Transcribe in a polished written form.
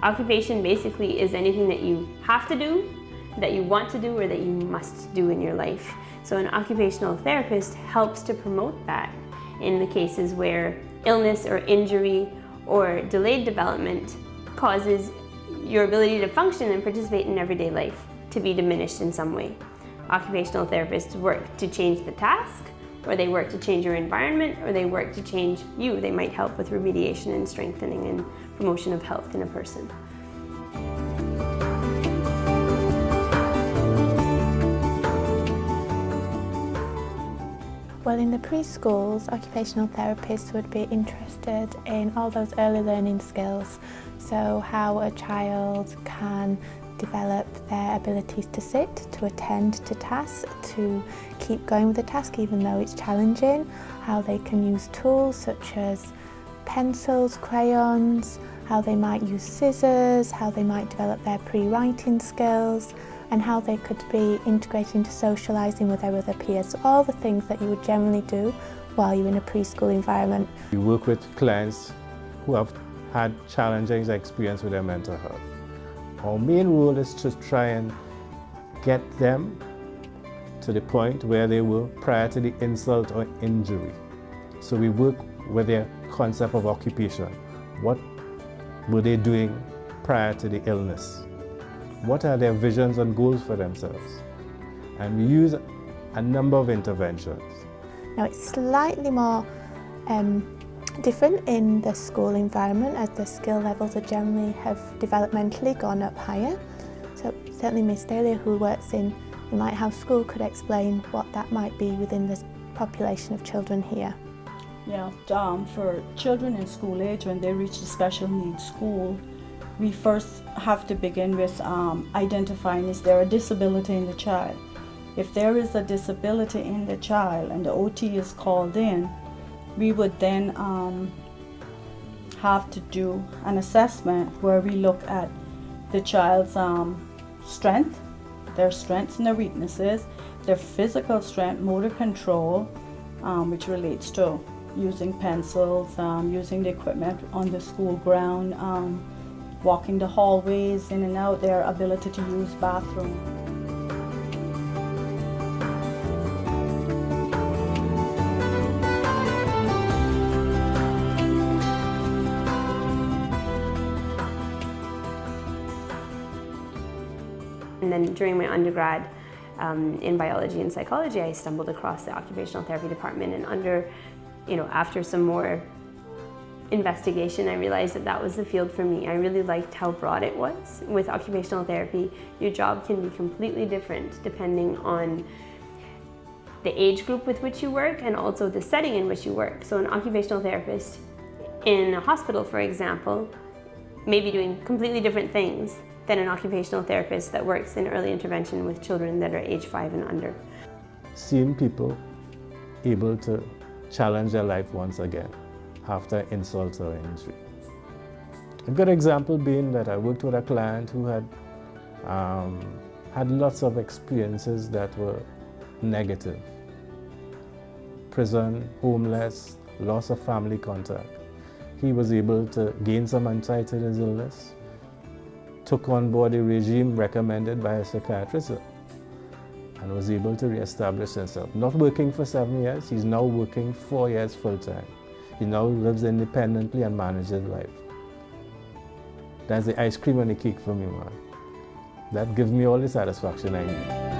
Occupation basically is anything that you have to do, that you want to do, or that you must do in your life. So an occupational therapist helps to promote that in the cases where illness or injury or delayed development causes your ability to function and participate in everyday life to be diminished in some way. Occupational therapists work to change the task, or they work to change your environment, or they work to change you. They might help with remediation and strengthening and promotion of health in a person. Well, in the preschools, occupational therapists would be interested in all those early learning skills. So how a child can develop their abilities to sit, to attend to tasks, to keep going with the task even though it's challenging, how they can use tools such as pencils, crayons, how they might use scissors, how they might develop their pre-writing skills, and how they could be integrated into socialising with their other peers. So all the things that you would generally do while you're in a preschool environment. We work with clients who have had challenging experience with their mental health. Our main role is to try and get them to the point where they were prior to the insult or injury. So we work with their concept of occupation. What were they doing prior to the illness? What are their visions and goals for themselves? And we use a number of interventions. Now it's slightly more different in the school environment, as the skill levels are generally have developmentally gone up higher. So certainly Miss Dahlia, who works in the Lighthouse School, could explain what that might be within the population of children here. Yeah, for children in school age, when they reach the special needs school, we first have to begin with identifying, is there a disability in the child? If there is a disability in the child and the OT is called in, we would then have to do an assessment where we look at the child's strength, their strengths and their weaknesses, their physical strength, motor control, which relates to using pencils, using the equipment on the school ground, walking the hallways in and out, their ability to use bathroom. And then during my undergrad in biology and psychology, I stumbled across the occupational therapy department, and after some more investigation, I realized that that was the field for me. I really liked how broad it was. With occupational therapy, your job can be completely different depending on the age group with which you work and also the setting in which you work. So an occupational therapist in a hospital, for example, may be doing completely different things than an occupational therapist that works in early intervention with children that are age 5 and under. Seeing people able to challenge their life once again after insult or injury. A good example being that I worked with a client who had lots of experiences that were negative. Prison, homeless, loss of family contact. He was able to gain some insight to his illness, took on board a regime recommended by a psychiatrist, and was able to reestablish himself. Not working for 7 years, he's now working 4 years full-time. He now lives independently and manages life. That's the ice cream on the cake for me, man. That gives me all the satisfaction I need.